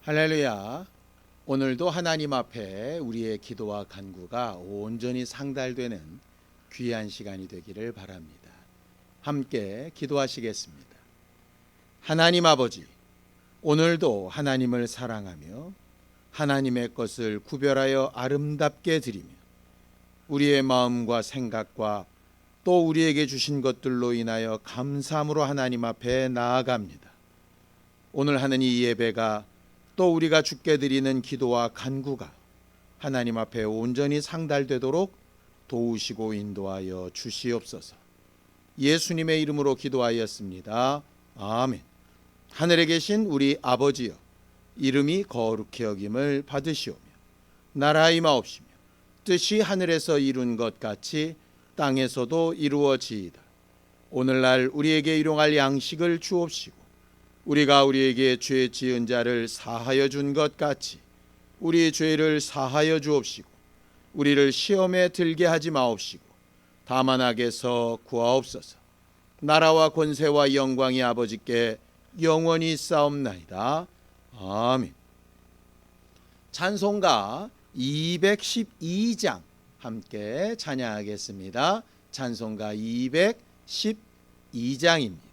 할렐루야. 오늘도 하나님 앞에 우리의 기도와 간구가 온전히 상달되는 귀한 시간이 되기를 바랍니다. 함께 기도하시겠습니다. 하나님 아버지, 오늘도 하나님을 사랑하며 하나님의 것을 구별하여 아름답게 드리며 우리의 마음과 생각과 또 우리에게 주신 것들로 인하여 감사함으로 하나님 앞에 나아갑니다. 오늘 하는 이 예배가 또 우리가 주께 드리는 기도와 간구가 하나님 앞에 온전히 상달되도록 도우시고 인도하여 주시옵소서. 예수님의 이름으로 기도하였습니다. 아멘. 하늘에 계신 우리 아버지여, 이름이 거룩히 여김을 받으시오며 나라 임하옵시며 뜻이 하늘에서 이룬 것 같이 땅에서도 이루어지이다. 오늘날 우리에게 일용할 양식을 주옵시고 우리가 우리에게 죄 지은 자를 사하여 준 것 같이 우리 죄를 사하여 주옵시고 우리를 시험에 들게 하지 마옵시고 다만 악에서 구하옵소서. 나라와 권세와 영광이 아버지께 영원히 있사옵나이다. 아멘. 찬송가 212장 함께 찬양하겠습니다. 찬송가 212장입니다.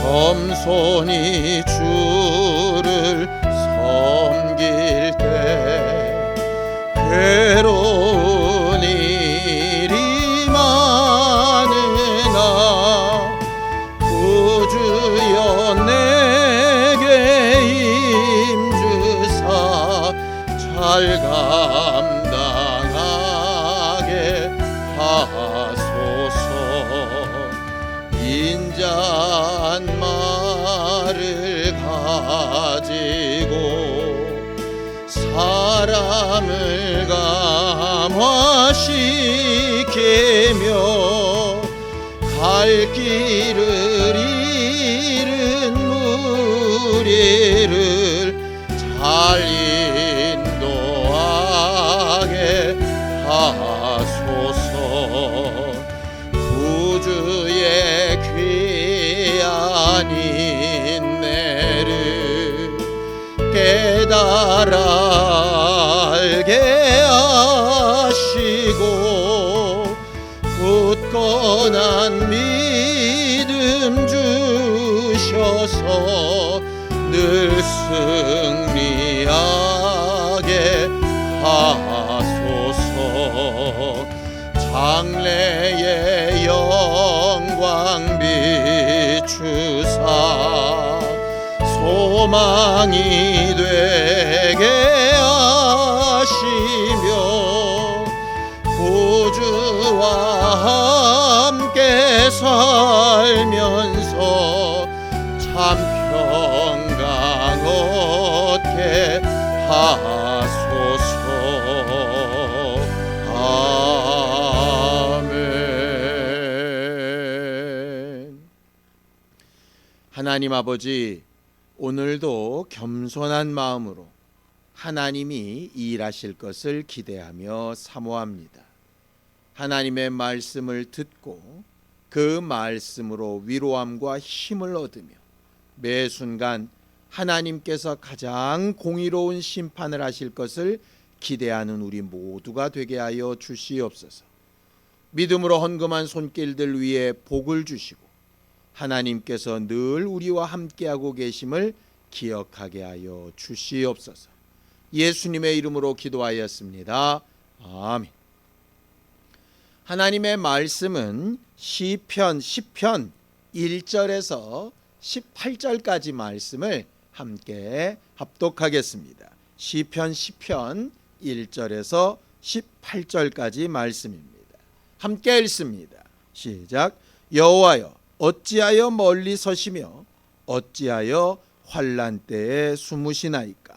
겸손히 주를 섬길 때 괴로운 일이 많으나 구주여 내게 임주사 잘 감당하게 하소서. 인자한 말을 가지고 사람을 감화시키며 갈 길을 잃은 무리를 잘 인도하게 하소서. 구주의 귀한 인내를 깨달아 알게 하시고 굳건한 믿음 주셔서 늘 승리하게 하소서. 장래의 영광 비추사 소망이 되게 하시며 구주와 함께 살면서 참 평강 얻게 하소서. 하나님 아버지, 오늘도 겸손한 마음으로 하나님이 일하실 것을 기대하며 사모합니다. 하나님의 말씀을 듣고 그 말씀으로 위로함과 힘을 얻으며 매 순간 하나님께서 가장 공의로운 심판을 하실 것을 기대하는 우리 모두가 되게 하여 주시옵소서. 믿음으로 헌금한 손길들 위에 복을 주시고 하나님께서 늘 우리와 함께하고 계심을 기억하게 하여 주시옵소서. 예수님의 이름으로 기도하였습니다. 아멘. 하나님의 말씀은 시편 10편 1절에서 18절까지 말씀을 함께 합독하겠습니다. 시편 10편 1절에서 18절까지 말씀입니다. 함께 읽습니다. 시작. 여호와여, 어찌하여 멀리 서시며 어찌하여 환난 때에 숨으시나이까.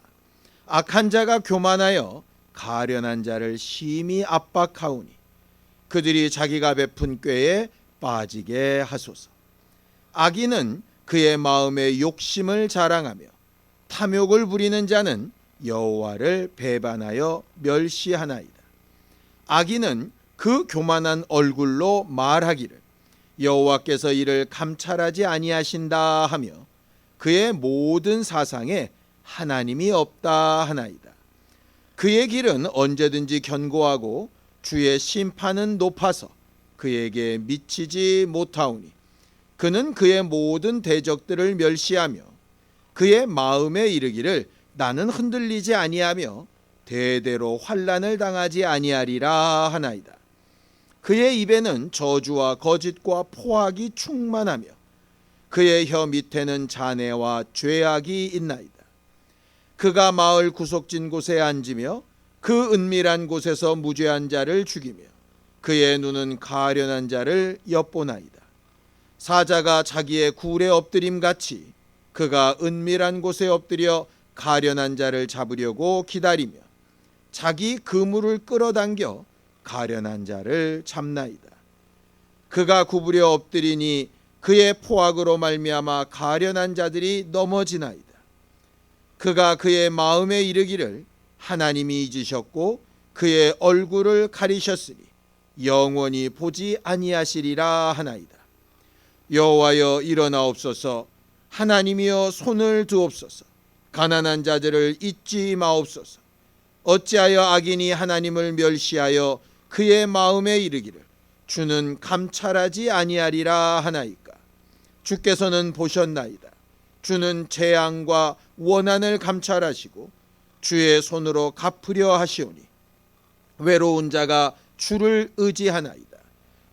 악한 자가 교만하여 가련한 자를 심히 압박하오니 그들이 자기가 베푼 꾀에 빠지게 하소서. 악인은 그의 마음의 욕심을 자랑하며 탐욕을 부리는 자는 여호와를 배반하여 멸시하나이다. 악인은 그 교만한 얼굴로 말하기를 여호와께서 이를 감찰하지 아니하신다 하며 그의 모든 사상에 하나님이 없다 하나이다. 그의 길은 언제든지 견고하고 주의 심판은 높아서 그에게 미치지 못하오니 그는 그의 모든 대적들을 멸시하며 그의 마음에 이르기를 나는 흔들리지 아니하며 대대로 환난을 당하지 아니하리라 하나이다. 그의 입에는 저주와 거짓과 포악이 충만하며 그의 혀 밑에는 잔해와 죄악이 있나이다. 그가 마을 구석진 곳에 앉으며 그 은밀한 곳에서 무죄한 자를 죽이며 그의 눈은 가련한 자를 엿보나이다. 사자가 자기의 굴에 엎드림 같이 그가 은밀한 곳에 엎드려 가련한 자를 잡으려고 기다리며 자기 그물을 끌어당겨 가련한 자를 잡나이다. 그가 구부려 엎드리니 그의 포악으로 말미암아 가련한 자들이 넘어지나이다. 그가 그의 마음에 이르기를 하나님이 잊으셨고 그의 얼굴을 가리셨으니 영원히 보지 아니하시리라 하나이다. 여호와여 일어나옵소서. 하나님이여 손을 두옵소서. 가난한 자들을 잊지 마옵소서. 어찌하여 악인이 하나님을 멸시하여 그의 마음에 이르기를 주는 감찰하지 아니하리라 하나이까. 주께서는 보셨나이다. 주는 재앙과 원한을 감찰하시고 주의 손으로 갚으려 하시오니 외로운 자가 주를 의지하나이다.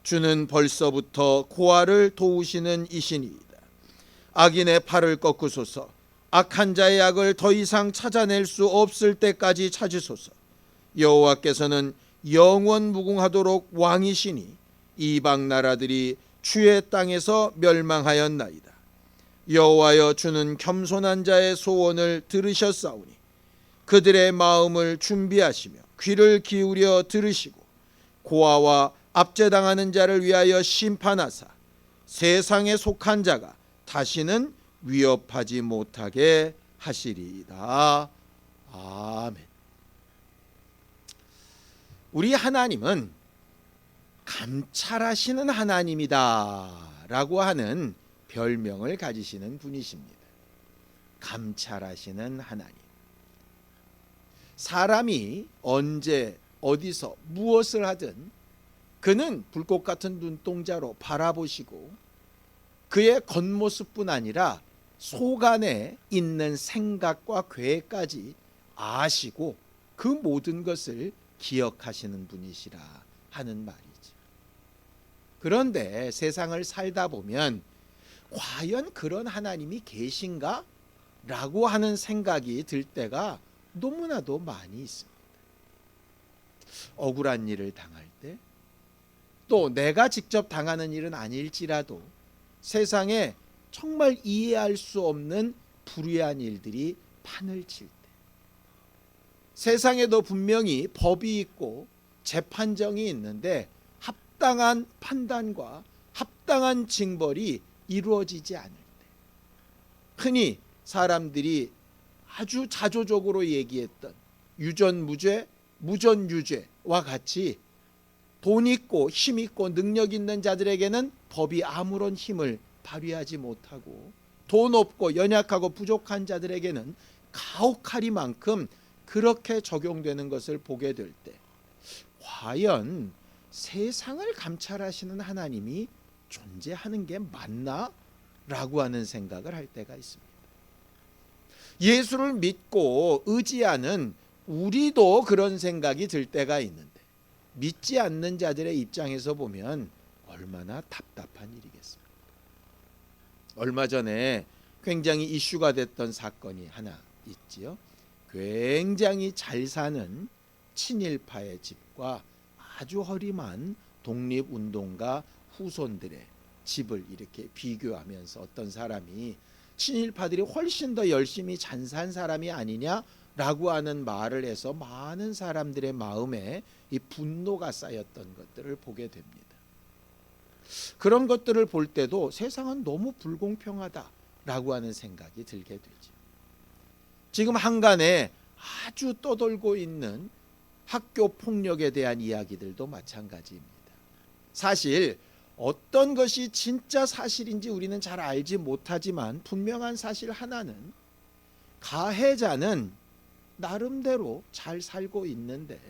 주는 벌써부터 고아를 도우시는 이시니이다. 악인의 팔을 꺾으소서. 악한 자의 악을 더 이상 찾아낼 수 없을 때까지 찾으소서. 여호와께서는 영원 무궁하도록 왕이시니 이방 나라들이 주의 땅에서 멸망하였나이다. 여호와여 주는 겸손한 자의 소원을 들으셨사오니 그들의 마음을 준비하시며 귀를 기울여 들으시고 고아와 압제당하는 자를 위하여 심판하사 세상에 속한 자가 다시는 위협하지 못하게 하시리이다. 아멘. 우리 하나님은 감찰하시는 하나님이다 라고 하는 별명을 가지시는 분이십니다. 감찰하시는 하나님. 사람이 언제 어디서 무엇을 하든 그는 불꽃 같은 눈동자로 바라보시고 그의 겉모습뿐 아니라 속 안에 있는 생각과 계획까지 아시고 그 모든 것을 기억하시는 분이시라 하는 말이죠. 그런데 세상을 살다 보면 과연 그런 하나님이 계신가? 라고 하는 생각이 들 때가 너무나도 많이 있습니다. 억울한 일을 당할 때, 또 내가 직접 당하는 일은 아닐지라도 세상에 정말 이해할 수 없는 불의한 일들이 판을 칠 때, 세상에도 분명히 법이 있고 재판정이 있는데 합당한 판단과 합당한 징벌이 이루어지지 않을 때, 흔히 사람들이 아주 자조적으로 얘기했던 유전무죄, 무전유죄와 같이 돈 있고 힘 있고 능력 있는 자들에게는 법이 아무런 힘을 발휘하지 못하고 돈 없고 연약하고 부족한 자들에게는 가혹하리만큼 그렇게 적용되는 것을 보게 될 때, 과연 세상을 감찰하시는 하나님이 존재하는 게 맞나? 라고 하는 생각을 할 때가 있습니다. 예수를 믿고 의지하는 우리도 그런 생각이 들 때가 있는데, 믿지 않는 자들의 입장에서 보면 얼마나 답답한 일이겠습니까? 얼마 전에 굉장히 이슈가 됐던 사건이 하나 있지요. 굉장히 잘 사는 친일파의 집과 아주 허름한 독립운동가 후손들의 집을 이렇게 비교하면서 어떤 사람이 친일파들이 훨씬 더 열심히 잘 산 사람이 아니냐라고 하는 말을 해서 많은 사람들의 마음에 이 분노가 쌓였던 것들을 보게 됩니다. 그런 것들을 볼 때도 세상은 너무 불공평하다라고 하는 생각이 들게 되죠. 지금 한간에 자주 떠돌고 있는 학교 폭력에 대한 이야기들도 마찬가지입니다. 사실 어떤 것이 진짜 사실인지 우리는 잘 알지 못하지만 분명한 사실 하나는 가해자는 나름대로 잘 살고 있는데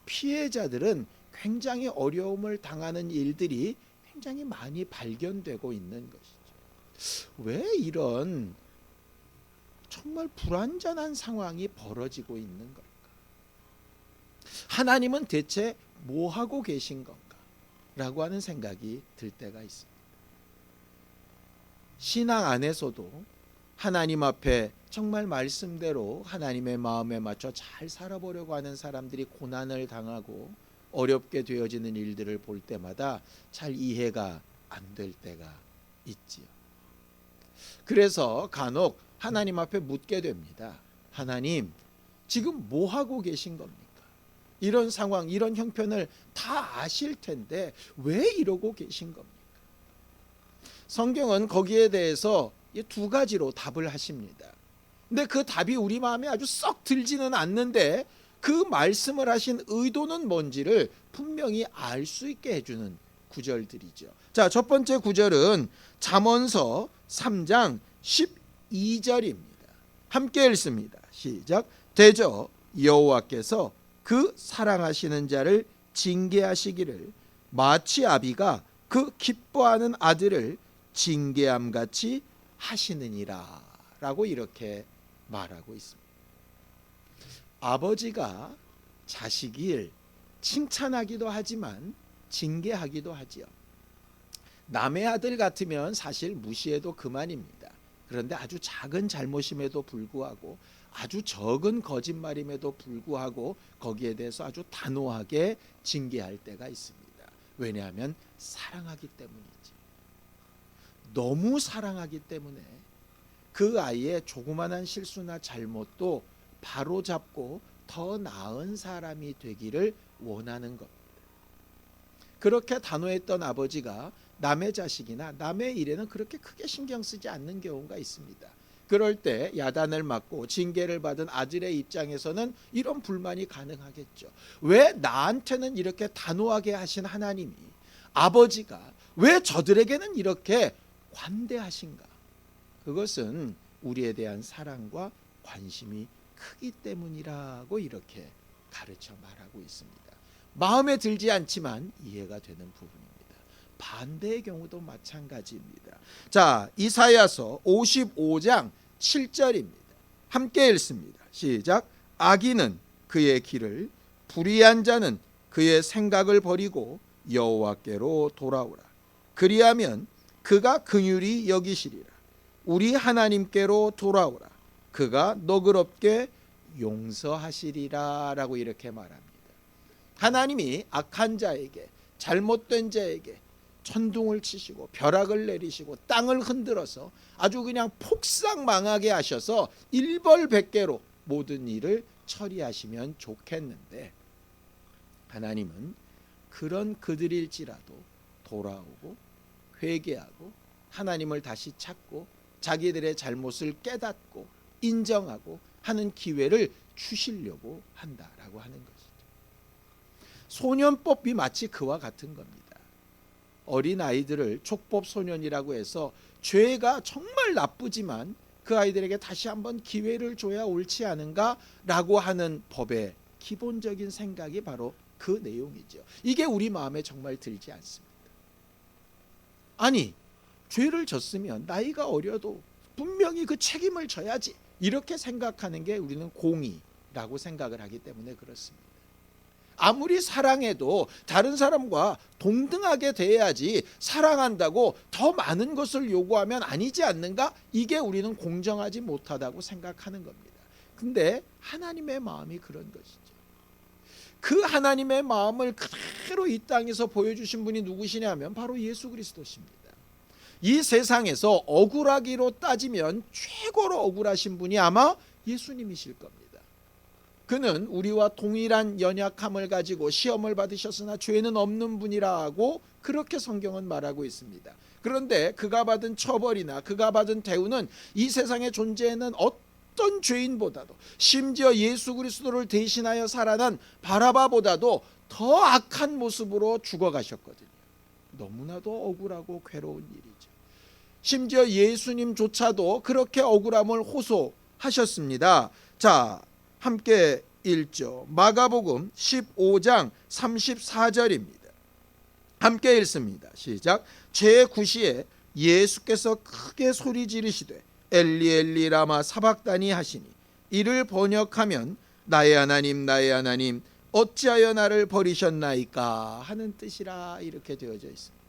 피해자들은 굉장히 어려움을 당하는 일들이 굉장히 많이 발견되고 있는 것이죠. 왜 이런 정말 불완전한 상황이 벌어지고 있는 걸까? 하나님은 대체 뭐 하고 계신 건가? 라고 하는 생각이 들 때가 있습니다. 신앙 안에서도 하나님 앞에 정말 말씀대로 하나님의 마음에 맞춰 잘 살아보려고 하는 사람들이 고난을 당하고 어렵게 되어지는 일들을 볼 때마다 잘 이해가 안 될 때가 있지요. 그래서 간혹 하나님 앞에 묻게 됩니다. 하나님, 지금 뭐 하고 계신 겁니까? 이런 상황, 이런 형편을 다 아실 텐데 왜 이러고 계신 겁니까? 성경은 거기에 대해서 두 가지로 답을 하십니다. 근데 그 답이 우리 마음에 아주 썩 들지는 않는데 그 말씀을 하신 의도는 뭔지를 분명히 알 수 있게 해주는 구절들이죠. 자, 첫 번째 구절은 잠언서 3장 12절입니다. 함께 읽습니다. 시작. 대저 여호와께서 그 사랑하시는 자를 징계하시기를 마치 아비가 그 기뻐하는 아들을 징계함같이 하시느니라 라고 이렇게 말하고 있습니다. 아버지가 자식을 칭찬하기도 하지만 징계하기도 하지요. 남의 아들 같으면 사실 무시해도 그만입니다. 그런데 아주 작은 잘못임에도 불구하고 아주 적은 거짓말임에도 불구하고 거기에 대해서 아주 단호하게 징계할 때가 있습니다. 왜냐하면 사랑하기 때문이지. 너무 사랑하기 때문에 그 아이의 조그만한 실수나 잘못도 바로잡고 더 나은 사람이 되기를 원하는 겁니다. 그렇게 단호했던 아버지가 남의 자식이나 남의 일에는 그렇게 크게 신경 쓰지 않는 경우가 있습니다. 그럴 때 야단을 맞고 징계를 받은 아들의 입장에서는 이런 불만이 가능하겠죠. 왜 나한테는 이렇게 단호하게 하신 하나님이 아버지가 왜 저들에게는 이렇게 관대하신가? 그것은 우리에 대한 사랑과 관심이 크기 때문이라고 이렇게 가르쳐 말하고 있습니다. 마음에 들지 않지만 이해가 되는 부분입니다. 반대의 경우도 마찬가지입니다. 자, 이사야서 55장 7절입니다. 함께 읽습니다. 시작. 악인은 그의 길을, 불의한 자는 그의 생각을 버리고 여호와께로 돌아오라. 그리하면 그가 긍휼히 여기시리라. 우리 하나님께로 돌아오라. 그가 너그럽게 용서하시리라 라고 이렇게 말합니다. 하나님이 악한 자에게, 잘못된 자에게 천둥을 치시고 벼락을 내리시고 땅을 흔들어서 아주 그냥 폭삭 망하게 하셔서 일벌백계로 모든 일을 처리하시면 좋겠는데 하나님은 그런 그들일지라도 돌아오고 회개하고 하나님을 다시 찾고 자기들의 잘못을 깨닫고 인정하고 하는 기회를 주시려고 한다라고 하는 것이죠. 소년법이 마치 그와 같은 겁니다. 어린 아이들을 촉법 소년이라고 해서 죄가 정말 나쁘지만 그 아이들에게 다시 한번 기회를 줘야 옳지 않은가라고 하는 법의 기본적인 생각이 바로 그 내용이죠. 이게 우리 마음에 정말 들지 않습니다. 아니, 죄를 졌으면 나이가 어려도 분명히 그 책임을 져야지 이렇게 생각하는 게 우리는 공의라고 생각을 하기 때문에 그렇습니다. 아무리 사랑해도 다른 사람과 동등하게 대해야지 사랑한다고 더 많은 것을 요구하면 아니지 않는가? 이게 우리는 공정하지 못하다고 생각하는 겁니다. 근데 하나님의 마음이 그런 것이죠. 그 하나님의 마음을 그대로 이 땅에서 보여주신 분이 누구시냐면 바로 예수 그리스도십니다. 이 세상에서 억울하기로 따지면 최고로 억울하신 분이 아마 예수님이실 겁니다. 그는 우리와 동일한 연약함을 가지고 시험을 받으셨으나 죄는 없는 분이라고 그렇게 성경은 말하고 있습니다. 그런데 그가 받은 처벌이나 그가 받은 대우는 이 세상에 존재하는 어떤 죄인보다도, 심지어 예수 그리스도를 대신하여 살아난 바라바보다도 더 악한 모습으로 죽어가셨거든요. 너무나도 억울하고 괴로운 일이죠. 심지어 예수님조차도 그렇게 억울함을 호소하셨습니다. 자, 함께 읽죠. 마가복음 15장 34절입니다. 함께 읽습니다. 시작. 제9시에 예수께서 크게 소리 지르시되 엘리 엘리 라마 사박다니 하시니, 이를 번역하면 나의 하나님 나의 하나님 어찌하여 나를 버리셨나이까 하는 뜻이라, 이렇게 되어져 있습니다.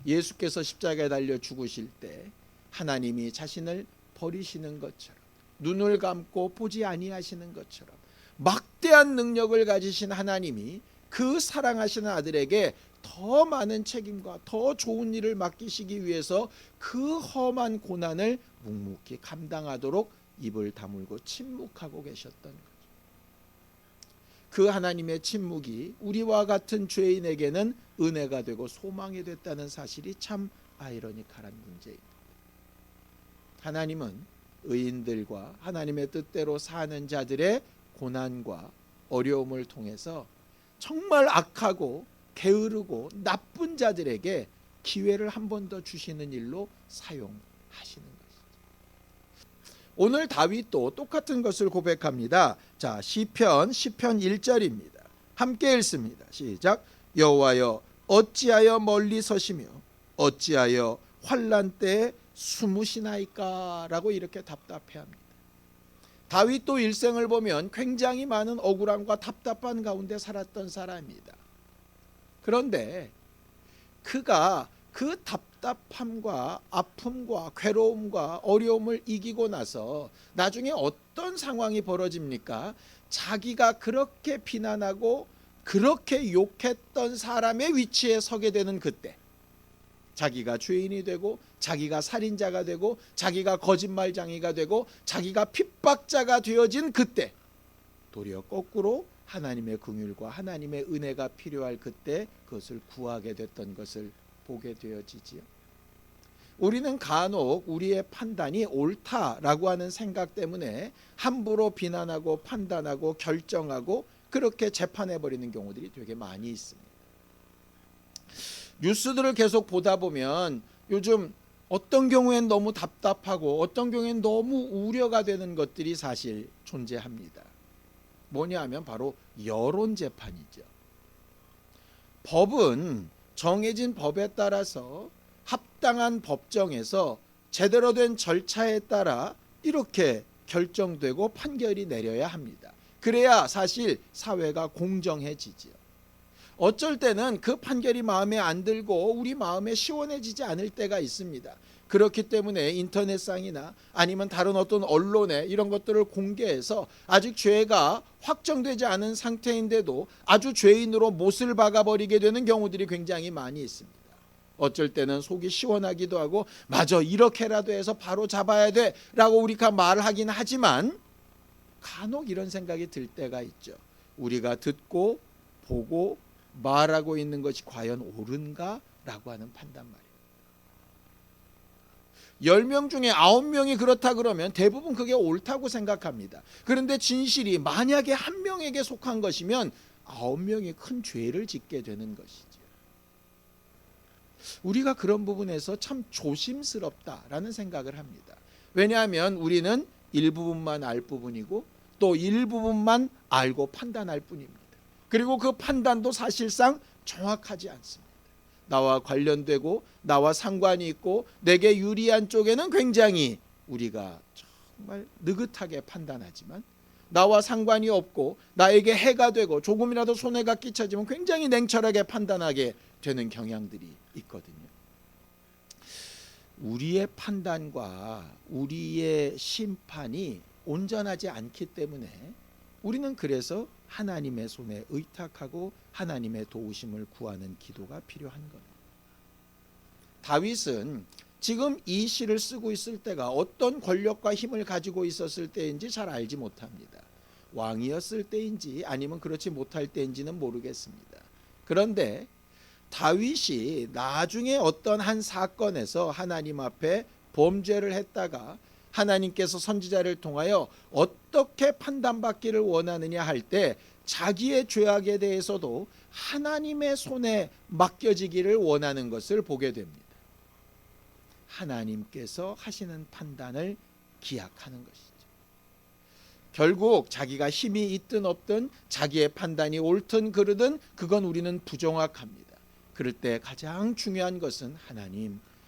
예수께서 십자가에 달려 죽으실 때 하나님이 자신을 버리시는 것처럼, 눈을 감고 보지 아니하시는 것처럼 막대한 능력을 가지신 하나님이 그 사랑하시는 아들에게 더 많은 책임과 더 좋은 일을 맡기시기 위해서 그 험한 고난을 묵묵히 감당하도록 입을 다물고 침묵하고 계셨던 거죠. 그 하나님의 침묵이 우리와 같은 죄인에게는 은혜가 되고 소망이 됐다는 사실이 참 아이러니컬한 문제입니다. 하나님은 의인들과 하나님의 뜻대로 사는 자들의 고난과 어려움을 통해서 정말 악하고 게으르고 나쁜 자들에게 기회를 한 번 더 주시는 일로 사용하시는 것이죠. 오늘 다윗도 똑같은 것을 고백합니다. 자, 시편 1절입니다. 함께 읽습니다. 시작. 여호와여 어찌하여 멀리 서시며 어찌하여 환난 때에 숨으시나이까 라고 이렇게 답답해합니다. 다윗도 일생을 보면 굉장히 많은 억울함과 답답한 가운데 살았던 사람입니다. 그런데 그가 그 답답함과 아픔과 괴로움과 어려움을 이기고 나서 나중에 어떤 상황이 벌어집니까? 자기가 그렇게 비난하고 그렇게 욕했던 사람의 위치에 서게 되는 그때, 자기가 죄인이 되고 자기가 살인자가 되고 자기가 거짓말장이가 되고 자기가 핍박자가 되어진 그때, 도리어 거꾸로 하나님의 긍휼과 하나님의 은혜가 필요할 그때 그것을 구하게 됐던 것을 보게 되어지지요. 우리는 간혹 우리의 판단이 옳다라고 하는 생각 때문에 함부로 비난하고 판단하고 결정하고 그렇게 재판해버리는 경우들이 되게 많이 있습니다. 뉴스들을 계속 보다 보면 요즘 어떤 경우엔 너무 답답하고 어떤 경우엔 너무 우려가 되는 것들이 사실 존재합니다. 뭐냐 하면 바로 여론 재판이죠. 법은 정해진 법에 따라서 합당한 법정에서 제대로 된 절차에 따라 이렇게 결정되고 판결이 내려야 합니다. 그래야 사실 사회가 공정해지지요. 어쩔 때는 그 판결이 마음에 안 들고 우리 마음에 시원해지지 않을 때가 있습니다. 그렇기 때문에 인터넷상이나 아니면 다른 어떤 언론에 이런 것들을 공개해서 아직 죄가 확정되지 않은 상태인데도 아주 죄인으로 못을 박아버리게 되는 경우들이 굉장히 많이 있습니다. 어쩔 때는 속이 시원하기도 하고 맞아 이렇게라도 해서 바로 잡아야 돼 라고 우리가 말하긴 하지만 간혹 이런 생각이 들 때가 있죠. 우리가 듣고 보고 말하고 있는 것이 과연 옳은가? 라고 하는 판단 말이에요. 10명 중에 9명이 그렇다 그러면 대부분 그게 옳다고 생각합니다. 그런데 진실이 만약에 한 명에게 속한 것이면 9명이 큰 죄를 짓게 되는 것이죠. 우리가 그런 부분에서 참 조심스럽다라는 생각을 합니다. 왜냐하면 우리는 일부분만 알 부분이고 또 일부분만 알고 판단할 뿐입니다. 그리고 그 판단도 사실상 정확하지 않습니다. 나와 관련되고 나와 상관이 있고 내게 유리한 쪽에는 굉장히 우리가 정말 느긋하게 판단하지만 나와 상관이 없고 나에게 해가 되고 조금이라도 손해가 끼쳐지면 굉장히 냉철하게 판단하게 되는 경향들이 있거든요. 우리의 판단과 우리의 심판이 온전하지 않기 때문에 우리는 그래서 하나님의 손에 의탁하고 하나님의 도우심을 구하는 기도가 필요한 겁니다. 다윗은 지금 이 시를 쓰고 있을 때가 어떤 권력과 힘을 가지고 있었을 때인지 잘 알지 못합니다. 왕이었을 때인지 아니면 그렇지 못할 때인지는 모르겠습니다. 그런데 다윗이 나중에 어떤 한 사건에서 하나님 앞에 범죄를 했다가 하나님께서 선지자를 통하여 어떻게 판단받기를 원하느냐 할 때 자기의 죄악에 대해서도 하나님의 손에 맡겨지기를 원하는 것을 보게 됩니다. 하나님께서 하시는 판단을 기약하는 것이죠. 결국 자기가 힘이 있든 없든 자기의 판단이 옳든 그르든 그건 우리는 부정확합니다. 그럴 때 가장 중요한 것은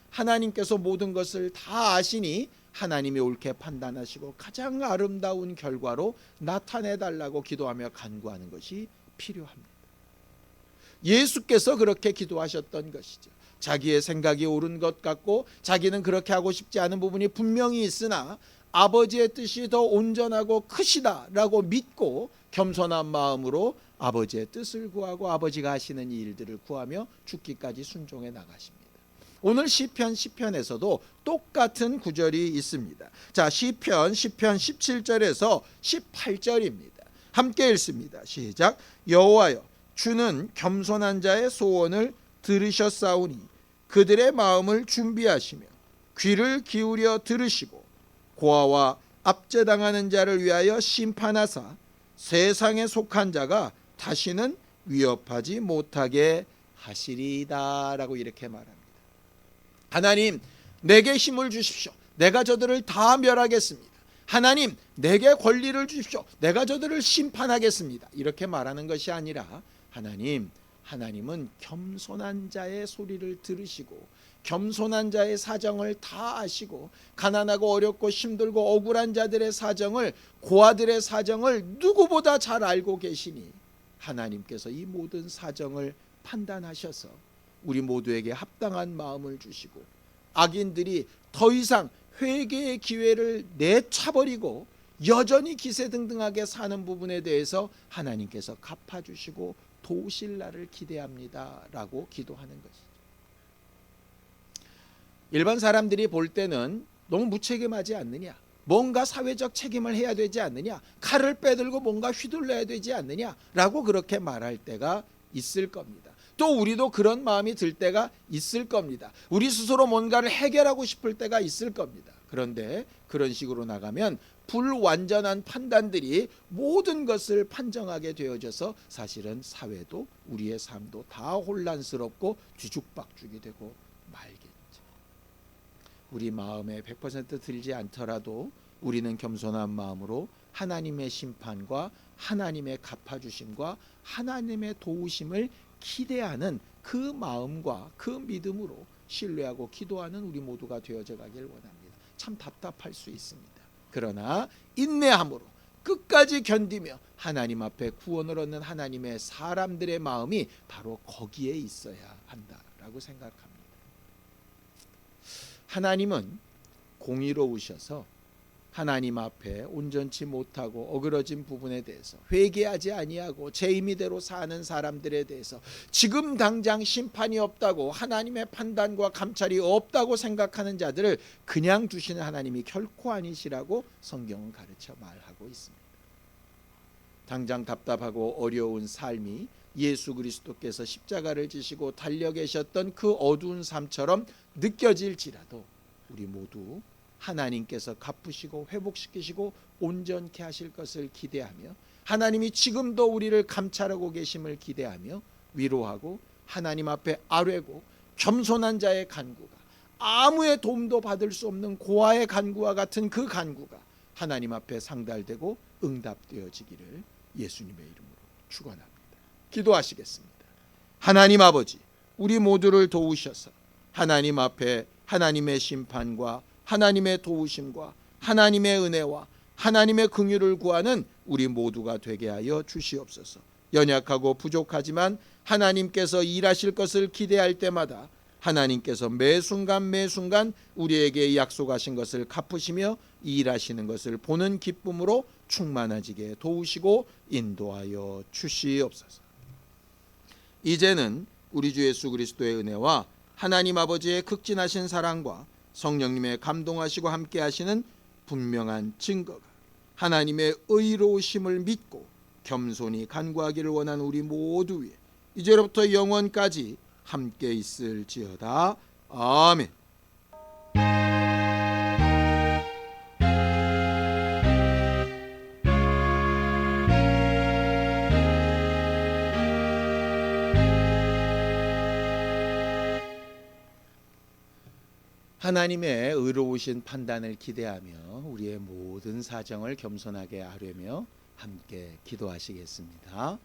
하나님께서 모든 것을 다 아시니 하나님이 옳게 판단하시고 가장 아름다운 결과로 나타내달라고 기도하며 간구하는 것이 필요합니다. 예수께서 그렇게 기도하셨던 것이죠. 자기의 생각이 옳은 것 같고 자기는 그렇게 하고 싶지 않은 부분이 분명히 있으나 아버지의 뜻이 더 온전하고 크시다라고 믿고 겸손한 마음으로 아버지의 뜻을 구하고 아버지가 하시는 일들을 구하며 죽기까지 순종해 나가십니다. 오늘 시편 10편에서도 똑같은 구절이 있습니다. 자, 시편 17절에서 18절입니다. 함께 읽습니다. 시작. 여호와여, 주는 겸손한 자의 소원을 들으셨사오니 그들의 마음을 준비하시며 귀를 기울여 들으시고 고아와 압제당하는 자를 위하여 심판하사 세상에 속한 자가 다시는 위협하지 못하게 하시리이다 라고 이렇게 말합니다. 하나님, 내게 힘을 주십시오. 내가 저들을 다 멸하겠습니다. 하나님, 내게 권리를 주십시오. 내가 저들을 심판하겠습니다. 이렇게 말하는 것이 아니라 하나님은 겸손한 자의 소리를 들으시고 겸손한 자의 사정을 다 아시고 가난하고 어렵고 힘들고 억울한 자들의 사정을, 고아들의 사정을 누구보다 잘 알고 계시니 하나님께서 이 모든 사정을 판단하셔서 우리 모두에게 합당한 마음을 주시고 악인들이 더 이상 회개의 기회를 내차버리고 여전히 기세등등하게 사는 부분에 대해서 하나님께서 갚아주시고 도우실 날을 기대합니다 라고 기도하는 것이죠. 일반 사람들이 볼 때는 너무 무책임하지 않느냐, 뭔가 사회적 책임을 해야 되지 않느냐, 칼을 빼들고 뭔가 휘둘러야 되지 않느냐 라고 그렇게 말할 때가 있을 겁니다. 또 우리도 그런 마음이 들 때가 있을 겁니다. 우리 스스로 뭔가를 해결하고 싶을 때가 있을 겁니다. 그런데 그런 식으로 나가면 불완전한 판단들이 모든 것을 판정하게 되어져서 사실은 사회도 우리의 삶도 다 혼란스럽고 뒤죽박죽이 되고 말겠죠. 우리 마음에 100% 들지 않더라도 우리는 겸손한 마음으로 하나님의 심판과 하나님의 갚아주심과 하나님의 도우심을 기대하는 그 마음과 그 믿음으로 신뢰하고 기도하는 우리 모두가 되어져 가길 원합니다. 참 답답할 수 있습니다. 그러나 인내함으로 끝까지 견디며 하나님 앞에 구원을 얻는 하나님의 사람들의 마음이 바로 거기에 있어야 한다라고 생각합니다. 하나님은 공의로우셔서 하나님 앞에 온전치 못하고 어그러진 부분에 대해서 회개하지 아니하고 제 임의대로 사는 사람들에 대해서 지금 당장 심판이 없다고 하나님의 판단과 감찰이 없다고 생각하는 자들을 그냥 두시는 하나님이 결코 아니시라고 성경은 가르쳐 말하고 있습니다. 당장 답답하고 어려운 삶이 예수 그리스도께서 십자가를 지시고 달려 계셨던 그 어두운 삶처럼 느껴질지라도 우리 모두 하나님께서 갚으시고 회복시키시고 온전케 하실 것을 기대하며 하나님이 지금도 우리를 감찰하고 계심을 기대하며 위로하고 하나님 앞에 아뢰고 겸손한 자의 간구가 아무의 도움도 받을 수 없는 고아의 간구와 같은 그 간구가 하나님 앞에 상달되고 응답되어지기를 예수님의 이름으로 축원합니다. 기도하시겠습니다. 하나님 아버지, 우리 모두를 도우셔서 하나님 앞에 하나님의 심판과 하나님의 도우심과 하나님의 은혜와 하나님의 긍휼을 구하는 우리 모두가 되게 하여 주시옵소서. 연약하고 부족하지만 하나님께서 일하실 것을 기대할 때마다 하나님께서 매 순간 우리에게 약속하신 것을 갚으시며 일하시는 것을 보는 기쁨으로 충만해지게 도우시고 인도하여 주시옵소서. 이제는 우리 주 예수 그리스도의 은혜와 하나님 아버지의 극진하신 사랑과 성령님의 감동하시고 함께 하시는 분명한 증거가 하나님의 의로우심을 믿고 겸손히 간구하기를 원하는 우리 모두 위에 이제로부터 영원까지 함께 있을지어다. 아멘. 하나님의 의로우신 판단을 기대하며 우리의 모든 사정을 겸손하게 하려며 함께 기도하시겠습니다.